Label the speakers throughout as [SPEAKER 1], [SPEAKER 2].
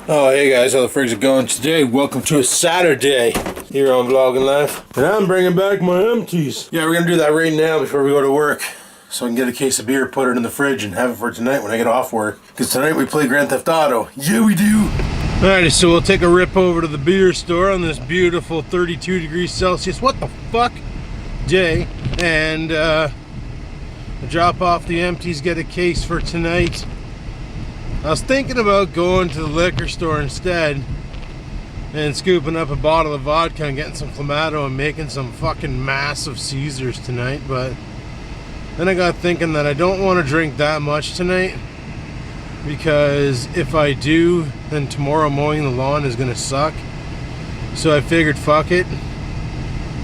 [SPEAKER 1] Oh, hey guys, how the frigs are going today? Welcome to a Saturday here on Vlogging Life. And I'm bringing back my empties. Yeah, we're gonna do that right now before we go to work. So I can get a case of beer, put it in the fridge, and have it for tonight when I get off work. Because tonight we play Grand Theft Auto. Yeah, we do! Alright, so we'll take a rip over to the beer store on this beautiful 32 degrees Celsius, what the fuck, day. And drop off the empties, get a case for tonight. I was thinking about going to the liquor store instead and scooping up a bottle of vodka and getting some Clamato and making some fucking massive Caesars tonight, but then I got thinking that I don't want to drink that much tonight because if I do, then tomorrow mowing the lawn is going to suck. So I figured, fuck it.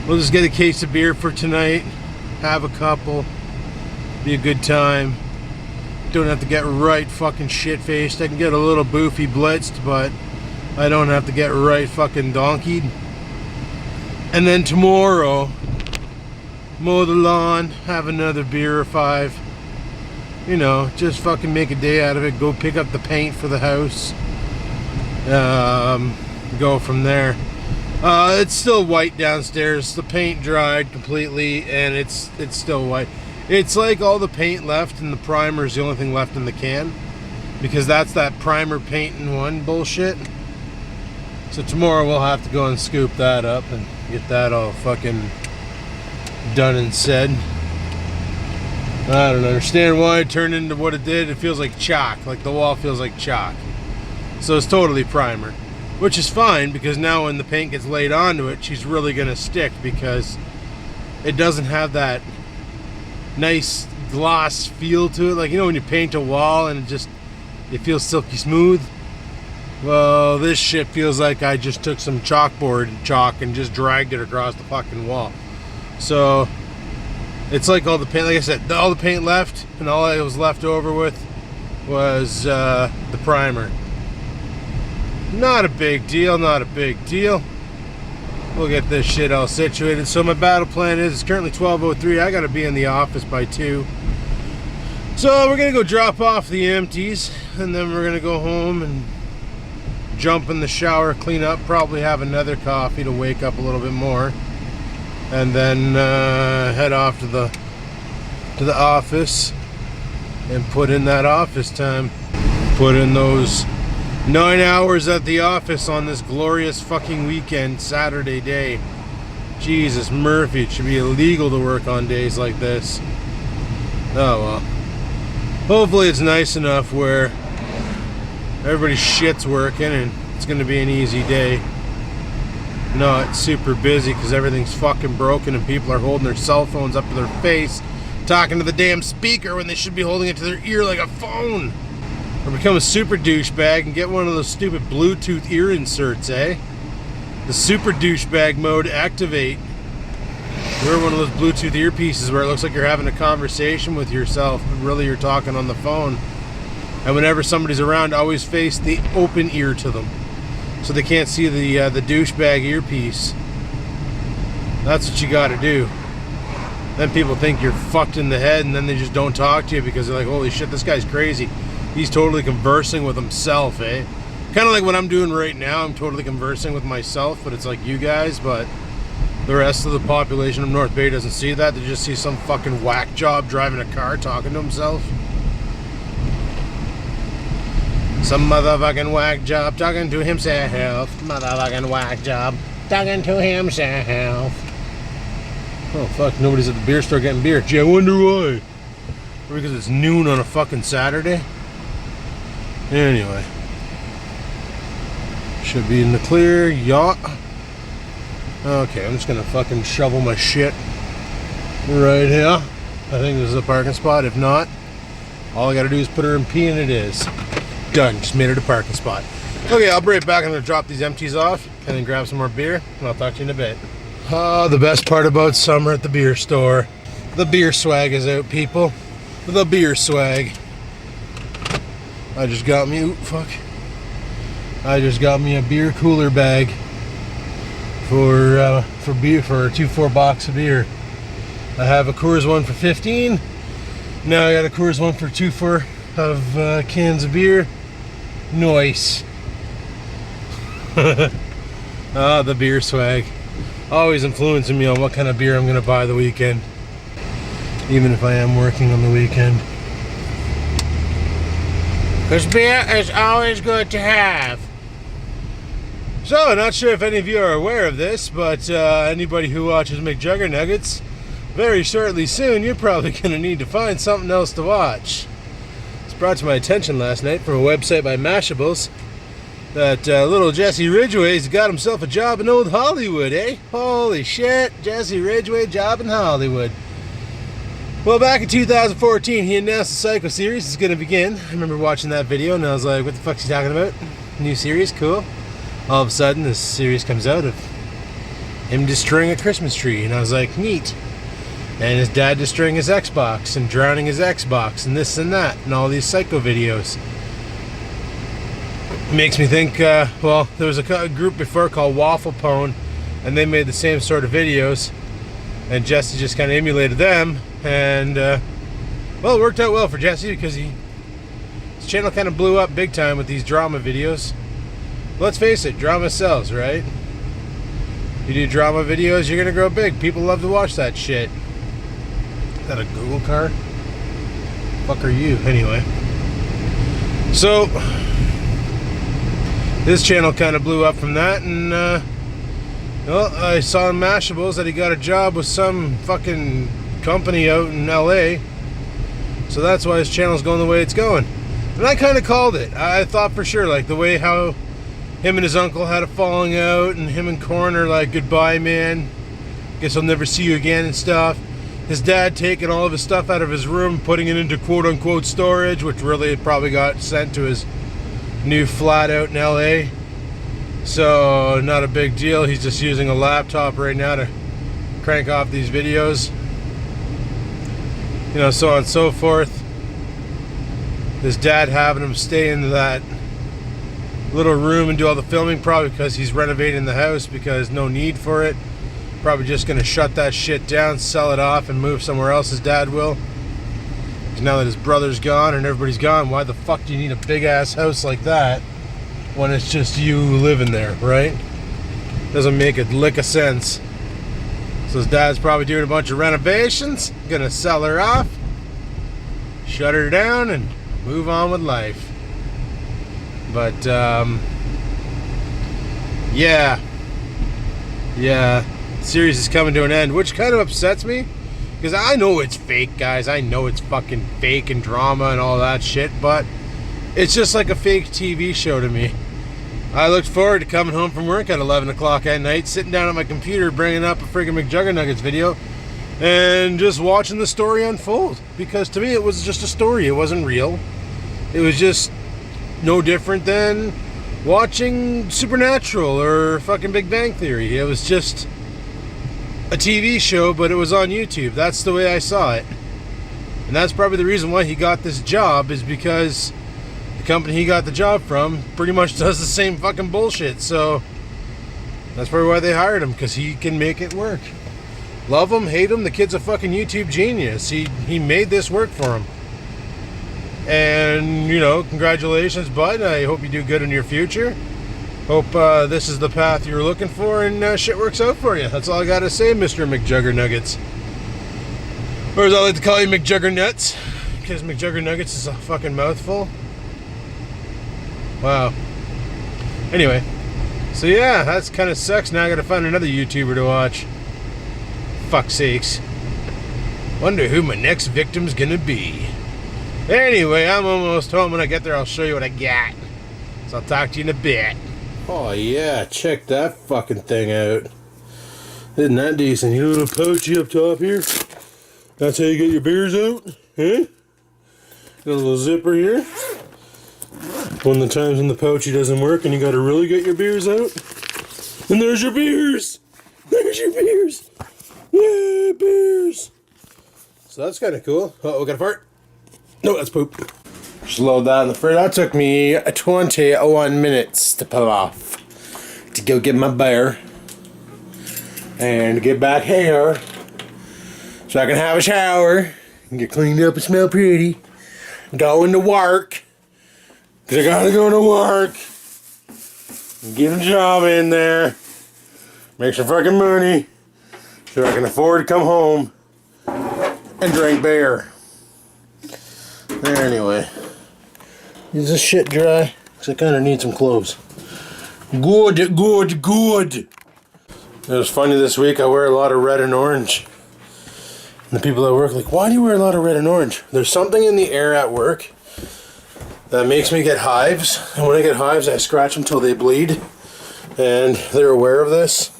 [SPEAKER 1] We'll just get a case of beer for tonight, have a couple, be a good time. Don't have to get right fucking shit-faced. I can get a little boofy blitzed, but I don't have to get right fucking donkeyed. And then tomorrow, mow the lawn, have another beer or 5. You know, just fucking make a day out of it. Go pick up the paint for the house. Go from there. It's still white downstairs. The paint dried completely, and it's still white. It's like all the paint left and the primer is the only thing left in the can, because that's that primer paint in one bullshit. So tomorrow we'll have to go and scoop that up and get that all fucking done and said. I don't understand why it turned into what it did. It feels like chalk, like the wall feels like chalk. So it's totally primer, which is fine because now when the paint gets laid onto it, she's really gonna stick because it doesn't have that nice gloss feel to it. Like, you know when you paint a wall and it feels silky smooth? Well, this shit feels like I just took some chalkboard chalk and just dragged it across the fucking wall. So it's like all the paint, like I said, all the paint left, and all I was left over with was the primer. Not a big deal, not a big deal. We'll get this shit all situated. So my battle plan is, it's currently 12:03. I gotta be in the office by 2. So we're gonna go drop off the empties, and then we're gonna go home and jump in the shower, clean up, probably have another coffee to wake up a little bit more, and then head off to the office and put in that office time. Put in those 9 hours at the office on this glorious fucking weekend, Saturday day. Jesus Murphy, it should be illegal to work on days like this. Oh well. Hopefully it's nice enough where everybody's shit's working and it's gonna be an easy day. Not super busy because everything's fucking broken and people are holding their cell phones up to their face, talking to the damn speaker when they should be holding it to their ear like a phone. Or become a super douchebag and get one of those stupid Bluetooth ear inserts, eh? The super douchebag mode activate. Wear one of those Bluetooth earpieces where it looks like you're having a conversation with yourself, but really you're talking on the phone. And whenever somebody's around, always face the open ear to them, so they can't see the douchebag earpiece. That's what you gotta do. Then people think you're fucked in the head, and then they just don't talk to you because they're like, holy shit, this guy's crazy. He's totally conversing with himself, eh? Kind of like what I'm doing right now. I'm totally conversing with myself, but it's like you guys, but the rest of the population of North Bay doesn't see that. They just see some fucking whack job driving a car talking to himself. Some motherfucking whack job talking to himself. Motherfucking whack job talking to himself. Oh fuck, nobody's at the beer store getting beer. Gee, I wonder why. Because it's noon on a fucking Saturday. Anyway, should be in the clear. Yacht. Okay, I'm just gonna fucking shovel my shit right here. I think this is a parking spot. If not, all I gotta do is put her in P and it is done. Just made it a parking spot. Okay, I'll be right back. I'm gonna drop these empties off and then grab some more beer, and I'll talk to you in a bit. The best part about summer at the beer store, the beer swag is out, people. The beer swag. I just got me a beer cooler bag for beer, for a 2-4 box of beer. I have a Coors one for 15. Now I got a Coors one for 2-4 of cans of beer. Nice. Ah, the beer swag. Always influencing me on what kind of beer I'm going to buy the weekend. Even if I am working on the weekend. Because beer is always good to have. So, not sure if any of you are aware of this, but anybody who watches McJuggernuggets, very shortly soon, you're probably going to need to find something else to watch. It's brought to my attention last night from a website by Mashables that little Jesse Ridgway's got himself a job in old Hollywood, eh? Holy shit, Jesse Ridgway, job in Hollywood. Well, back in 2014, he announced the Psycho series is going to begin. I remember watching that video and I was like, what the fuck's he talking about? New series? Cool. All of a sudden, this series comes out of him destroying a Christmas tree, and I was like, neat. And his dad destroying his Xbox, and drowning his Xbox, and this and that, and all these Psycho videos. Makes me think, well, there was a group before called Waffle Pone, and they made the same sort of videos, and Jesse just kind of emulated them, and, well, it worked out well for Jesse, because his channel kind of blew up big time with these drama videos. Let's face it, drama sells, right? You do drama videos, you're gonna grow big. People love to watch that shit. Is that a Google car? Fuck are you? Anyway. So, his channel kind of blew up from that, and, well, I saw in Mashables that he got a job with some fucking company out in LA. So that's why his channel's going the way it's going. And I kind of called it. I thought for sure, like, the way how him and his uncle had a falling out, and him and Corn are like, goodbye, man. Guess I'll never see you again and stuff. His dad taking all of his stuff out of his room, putting it into quote-unquote storage, which really probably got sent to his new flat out in LA. So, not a big deal. He's just using a laptop right now to crank off these videos. You know, so on and so forth. His dad having him stay in that little room and do all the filming, probably because he's renovating the house, because no need for it. Probably just gonna shut that shit down, sell it off, and move somewhere else. His dad will. Because now that his brother's gone and everybody's gone, why the fuck do you need a big ass house like that when it's just you living there, right? Doesn't make a lick of sense. So his dad's probably doing a bunch of renovations, gonna sell her off, shut her down, and move on with life. But, yeah, series is coming to an end, which kind of upsets me, because I know it's fake, guys. I know it's fucking fake and drama and all that shit, but it's just like a fake TV show to me. I looked forward to coming home from work at 11 o'clock at night, sitting down at my computer, bringing up a friggin' McJuggernuggets video, and just watching the story unfold, because to me it was just a story. It wasn't real. It was just no different than watching Supernatural or fucking Big Bang Theory. It was just a TV show, but it was on YouTube. That's the way I saw it. And that's probably the reason why he got this job, is because the company he got the job from pretty much does the same fucking bullshit. So that's probably why they hired him, because he can make it work. Love him, hate him, the kid's a fucking YouTube genius. He made this work for him. And, you know, congratulations, bud. I hope you do good in your future. Hope this is the path you're looking for, and shit works out for you. That's all I gotta say, Mr. McJuggernuggets. Or as I like to call you, McJuggernuts, because McJuggernuggets is a fucking mouthful. Wow. Anyway, so yeah, that's kind of sucks. Now I gotta find another YouTuber to watch. Fuck's sakes. Wonder who my next victim's gonna be. Anyway, I'm almost home. When I get there, I'll show you what I got. So I'll talk to you in a bit. Oh yeah, check that fucking thing out. Isn't that decent? You know, little pouchy up top here. That's how you get your beers out, eh? Got a little zipper here. One of the times when the pouchy doesn't work and you gotta really get your beers out. And there's your beers! There's your beers! Yay, beers! So that's kind of cool. Oh, we got a fart. No, that's poop. Just load that in the fridge. That took me 21 minutes to pull off. To go get my beer. And get back here. So I can have a shower. And get cleaned up and smell pretty. Go into work. Because I gotta go to work. Get a job in there. Make some fucking money. So I can afford to come home and drink beer. Anyway. Is this shit dry? Because I kind of need some clothes. Good, good, good. It was funny this week. I wear a lot of red and orange. And the people at work are like, why do you wear a lot of red and orange? There's something in the air at work that makes me get hives. And when I get hives, I scratch them till they bleed. And they're aware of this.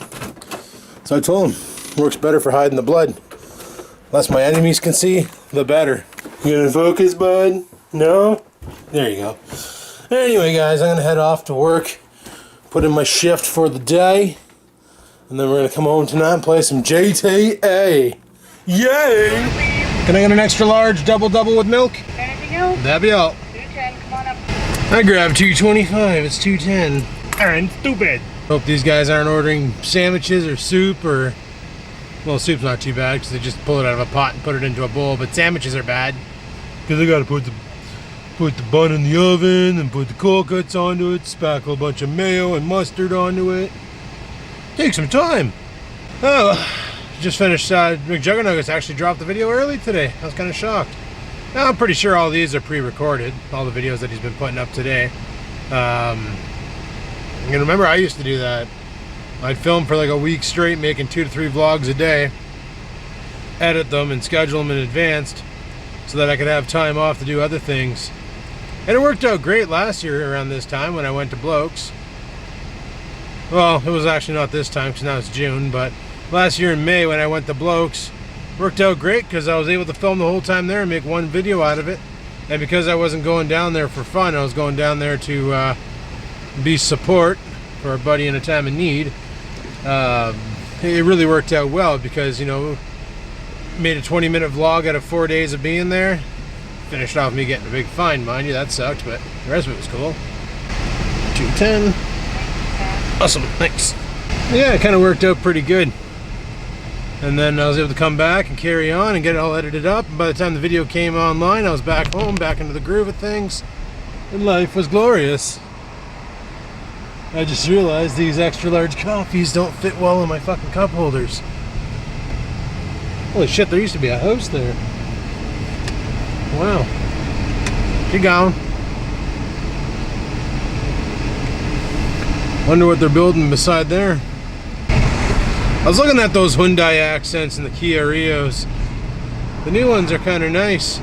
[SPEAKER 1] So I told them, it works better for hiding the blood. Less my enemies can see, the better. You gonna focus, bud? No? There you go. Anyway, guys, I'm gonna head off to work, put in my shift for the day, and then we're gonna come home tonight and play some GTA. Yay! Can I get an extra large double with milk?
[SPEAKER 2] Anything else?
[SPEAKER 1] That'd be all.
[SPEAKER 2] 210, come on up.
[SPEAKER 1] I grabbed 225. It's 210.
[SPEAKER 3] And stupid.
[SPEAKER 1] Hope these guys aren't ordering sandwiches or soup or... Well, soup's not too bad because they just pull it out of a pot and put it into a bowl, but sandwiches are bad because they gotta put the bun in the oven and put the cold cuts onto it, spackle a bunch of mayo and mustard onto it. Take some time. Oh, just finished. McJuggernuggets actually dropped the video early today. I was kind of shocked. Now, I'm pretty sure all these are pre-recorded, all the videos that he's been putting up today. You can remember I used to do that. I'd film for like a week straight, making 2 to 3 vlogs a day, edit them and schedule them in advance so that I could have time off to do other things. And it worked out great last year around this time when I went to Blokes. Well, it was actually not this time because now it's June, but last year in May when I went to Blokes, worked out great because I was able to film the whole time there and make one video out of it. And because I wasn't going down there for fun, I was going down there to be support for a buddy in a time of need. It really worked out well because, you know, made a 20-minute vlog out of 4 days of being there. Finished off me getting a big fine, mind you, that sucked, but the rest of it was cool. 210. Awesome, thanks. Yeah, it kind of worked out pretty good. And then I was able to come back and carry on and get it all edited up. And by the time the video came online, I was back home, back into the groove of things. And life was glorious. I just realized these extra large coffees don't fit well in my fucking cup holders. Holy shit, there used to be a house there. Wow. Keep going. Wonder what they're building beside there. I was looking at those Hyundai Accents and the Kia Rios. The new ones are kind of nice.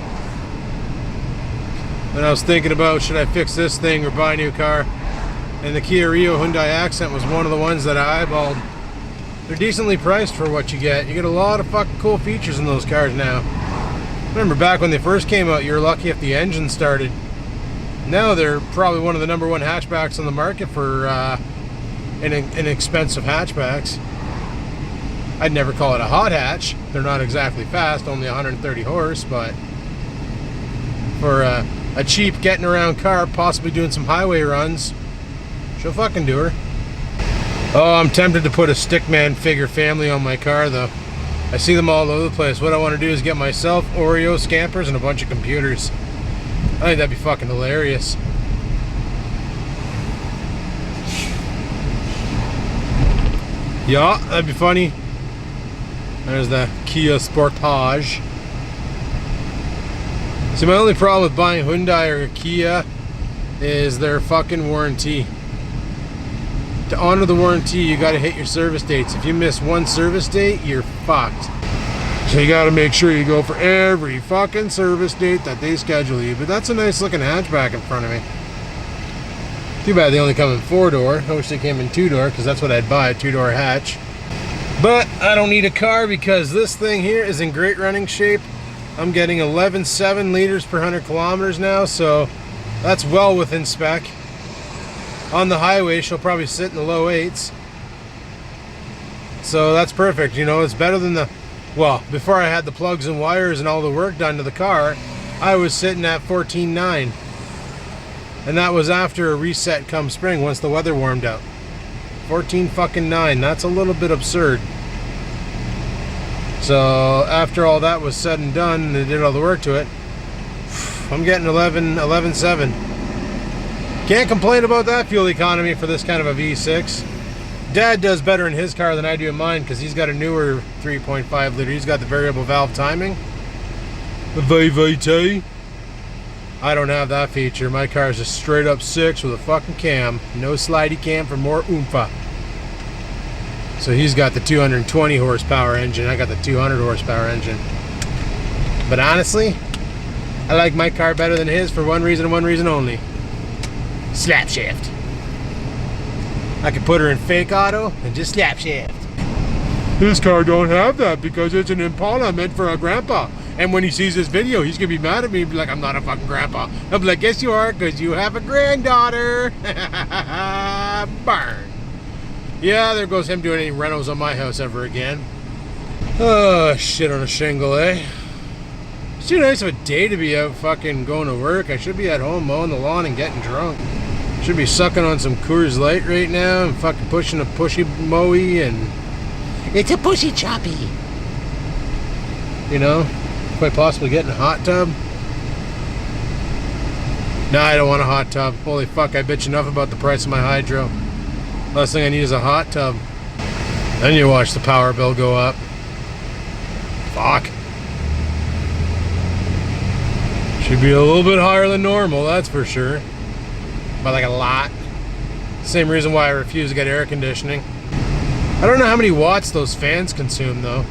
[SPEAKER 1] And I was thinking about, should I fix this thing or buy a new car? And the Kia Rio Hyundai Accent was one of the ones that I eyeballed. They're decently priced for what you get. You get a lot of fucking cool features in those cars now. Remember back when they first came out, you were lucky if the engine started. Now they're probably one of the #1 hatchbacks on the market for inexpensive hatchbacks. I'd never call it a hot hatch. They're not exactly fast, only 130 horse, but for a cheap getting around car, possibly doing some highway runs, she'll fucking do her. Oh, I'm tempted to put a Stickman figure family on my car though. I see them all over the place. What I want to do is get myself Oreo scampers and a bunch of computers. I think that'd be fucking hilarious. Yeah, that'd be funny. There's the Kia Sportage. See, my only problem with buying Hyundai or Kia is their fucking warranty. To honor the warranty, you gotta hit your service dates. If you miss one service date, you're fucked. So you gotta make sure you go for every fucking service date that they schedule you. But that's a nice looking hatchback in front of me. Too bad they only come in 4-door. I wish they came in 2-door because that's what I'd buy, a 2-door hatch. But I don't need a car because this thing here is in great running shape. I'm getting 11.7 liters per 100 kilometers now, so that's well within spec. On the highway, she'll probably sit in the low 8s. So that's perfect, you know, it's better than the... Well, before I had the plugs and wires and all the work done to the car, I was sitting at 14.9. And that was after a reset come spring, once the weather warmed up. 14.9, that's a little bit absurd. So after all that was said and done, and they did all the work to it, I'm getting 11.7. Can't complain about that fuel economy for this kind of a V6. Dad does better in his car than I do in mine because he's got a newer 3.5 liter. He's got the variable valve timing. The VVT. I don't have that feature. My car is a straight up 6 with a fucking cam. No slidey cam for more oompha. So he's got the 220 horsepower engine. I got the 200 horsepower engine. But honestly, I like my car better than his for one reason and one reason only. Slap shaft. I could put her in fake auto and just slap shaft. This car don't have that because it's an Impala meant for a grandpa. And when he sees this video, he's gonna be mad at me and be like, I'm not a fucking grandpa. I'll be like, yes you are, because you have a granddaughter. Burn. Yeah, there goes him doing any rentals on my house ever again. Oh, shit on a shingle, eh? It's too nice of a day to be out fucking going to work. I should be at home mowing the lawn and getting drunk. Should be sucking on some Coors Light right now and fucking pushing a pushy moe and... It's a pushy choppy. You know? Quite possibly getting a hot tub. Nah, I don't want a hot tub. Holy fuck, I bitch enough about the price of my hydro. Last thing I need is a hot tub. Then you watch the power bill go up. Fuck. Should be a little bit higher than normal, that's for sure. By like a lot. Same reason why I refuse to get air conditioning. I don't know how many watts those fans consume though.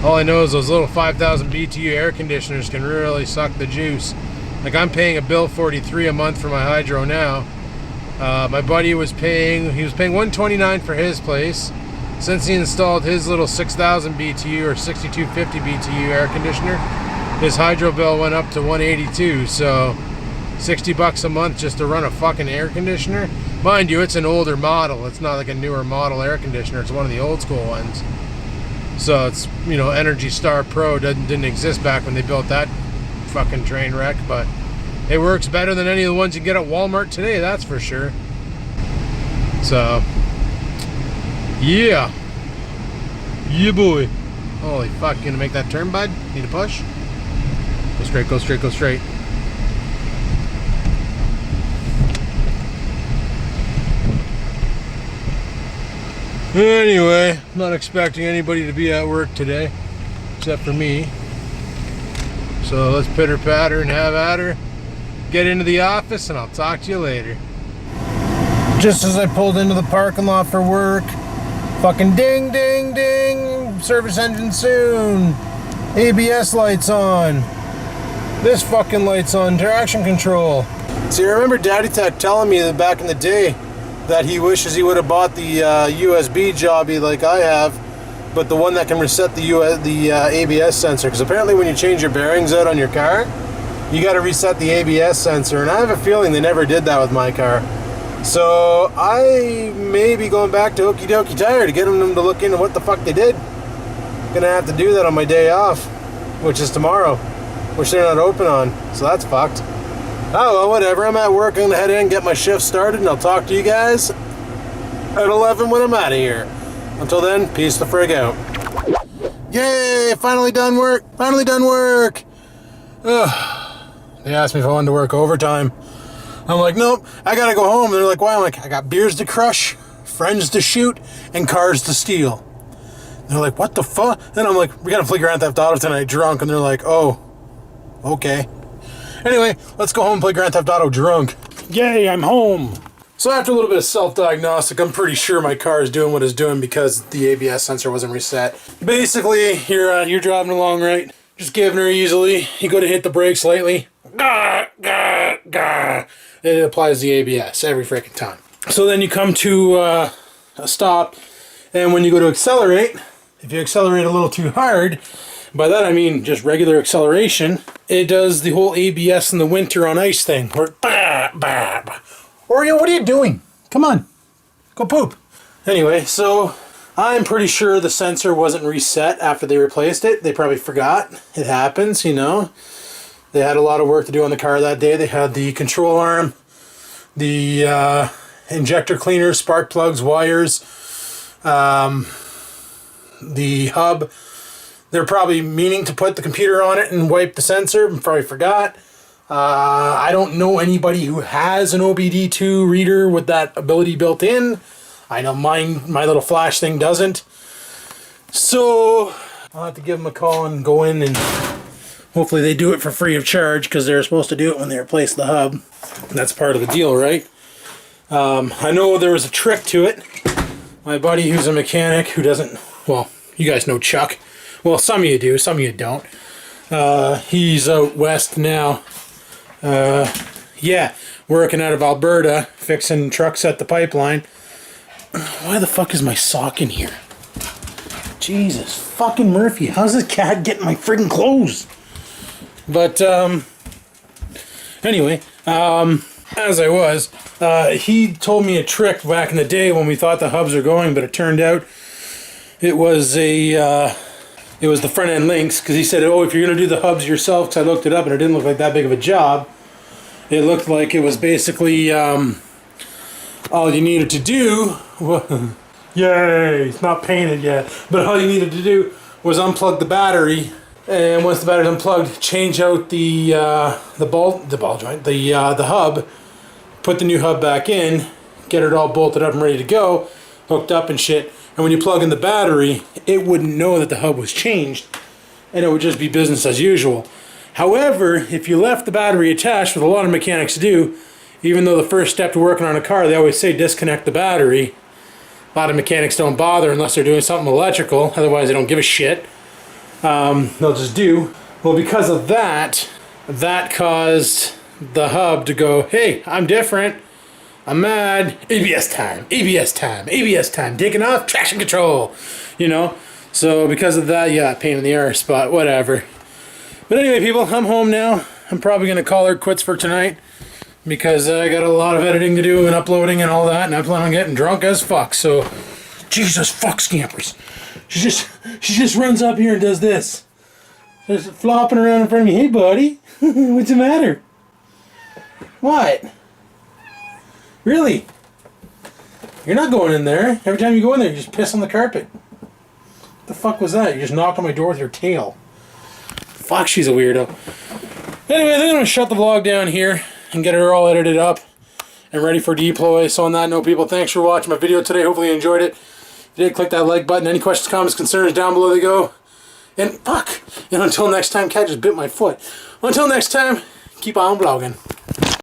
[SPEAKER 1] All I know is those little 5,000 BTU air conditioners can really suck the juice. Like I'm paying a bill 43 a month for my hydro now. My buddy was paying, $129 for his place. Since he installed his little 6,000 BTU or 6,250 BTU air conditioner, his hydro bill went up to 182. So 60 bucks a month just to run a fucking air conditioner. Mind you, it's an older model. It's not like a newer model air conditioner. It's one of the old school ones. So it's, you know, Energy Star Pro didn't exist back when they built that fucking train wreck, but it works better than any of the ones you get at Walmart today, that's for sure. So, yeah. Yeah, boy. Holy fuck, you gonna make that turn, bud? Need a push? Go straight, go straight, go straight. Anyway, not expecting anybody to be at work today, except for me. So let's pitter patter and have at her. Get into the office and I'll talk to you later. Just as I pulled into the parking lot for work, fucking ding, ding, ding, service engine soon. ABS lights on. This fucking light's on, traction control. See, I remember Daddy Tech telling me that back in the day that he wishes he would have bought the USB jobby like I have, but the one that can reset the ABS sensor, because apparently when you change your bearings out on your car, you got to reset the ABS sensor, and I have a feeling they never did that with my car. So I may be going back to Okie Dokie Tire to get them to look into what the fuck they did. Gonna have to do that on my day off, which is tomorrow, which they're not open on, so that's fucked. Oh, well, whatever. I'm at work. I'm going to head in and get my shift started, and I'll talk to you guys at 11 when I'm out of here. Until then, peace the frig out. Yay! Finally done work! Finally done work! Ugh. They asked me if I wanted to work overtime. I'm like, nope, I got to go home. They're like, why? I'm like, I got beers to crush, friends to shoot, and cars to steal. They're like, what the fuck? Then I'm like, we got to play Grand Theft Auto tonight drunk. And they're like, oh, okay. Anyway, let's go home and play Grand Theft Auto drunk. Yay, I'm home. So after a little bit of self-diagnostic, I'm pretty sure my car is doing what it's doing because the ABS sensor wasn't reset. Basically, you're driving along, right? Just giving her easily. You go to hit the brakes lightly. Gah, gah, gah. It applies the ABS every freaking time. So then you come to a stop, and when you go to accelerate, if you accelerate a little too hard, by that I mean just regular acceleration, it does the whole ABS in the winter on ice thing. Or, bah, bah, bah. Oreo, what are you doing? Come on, go poop. Anyway, so I'm pretty sure the sensor wasn't reset after they replaced it. They probably forgot. It happens, you know. They had a lot of work to do on the car that day. They had the control arm, the injector cleaner, spark plugs, wires, the hub. They're probably meaning to put the computer on it and wipe the sensor and probably forgot.
[SPEAKER 2] I don't know anybody who has an OBD2 reader with that ability built in. I know mine, my little flash thing doesn't. So I'll have to give them a call and go in, and hopefully they do it for free of charge, because they're supposed to do it when they replace the hub. That's part of the deal, right? I know there was a trick to it. My buddy who's a mechanic who doesn't, well, you guys know Chuck. Well, some of you do, some of you don't. He's out west now. Yeah, working out of Alberta, fixing trucks at the pipeline. Why the fuck is my sock in here? Jesus fucking Murphy, how's this cat getting my friggin' clothes? But, anyway, as I was, he told me a trick back in the day when we thought the hubs were going, but it turned out it was a, it was the front end links, because he said, oh, if you're going to do the hubs yourself, because I looked it up and it didn't look like that big of a job. It looked like it was basically, all you needed to do, yay, it's not painted yet, but all you needed to do was unplug the battery, and once the battery's unplugged, change out the ball joint, the hub, put the new hub back in, get it all bolted up and ready to go, hooked up and shit, and when you plug in the battery, it wouldn't know that the hub was changed, and it would just be business as usual. However, if you left the battery attached, what a lot of mechanics do, even though the first step to working on a car, they always say disconnect the battery. A lot of mechanics don't bother unless they're doing something electrical, otherwise they don't give a shit. They'll just do. Well, because of that, that caused the hub to go, hey, I'm different, I'm mad, ABS time, ABS time, ABS time, taking off, traction control, you know? So because of that, yeah, pain in the arse, but whatever. But anyway, people, I'm home now. I'm probably going to call her quits for tonight, because I got a lot of editing to do and uploading and all that, and I plan on getting drunk as fuck, so Jesus fuck scampers. She just runs up here and does this. Just flopping around in front of me. Hey buddy, what's the matter? What? Really? You're not going in there. Every time you go in there, you just piss on the carpet. What the fuck was that? You just knocked on my door with your tail. Fuck, she's a weirdo. Anyway, I think I'm going to shut the vlog down here and get her all edited up and ready for deploy. So on that note, people, thanks for watching my video today. Hopefully you enjoyed it. If you did, click that like button. Any questions, comments, concerns, down below they go. And fuck, and until next time, cat just bit my foot. Until next time, keep on vlogging.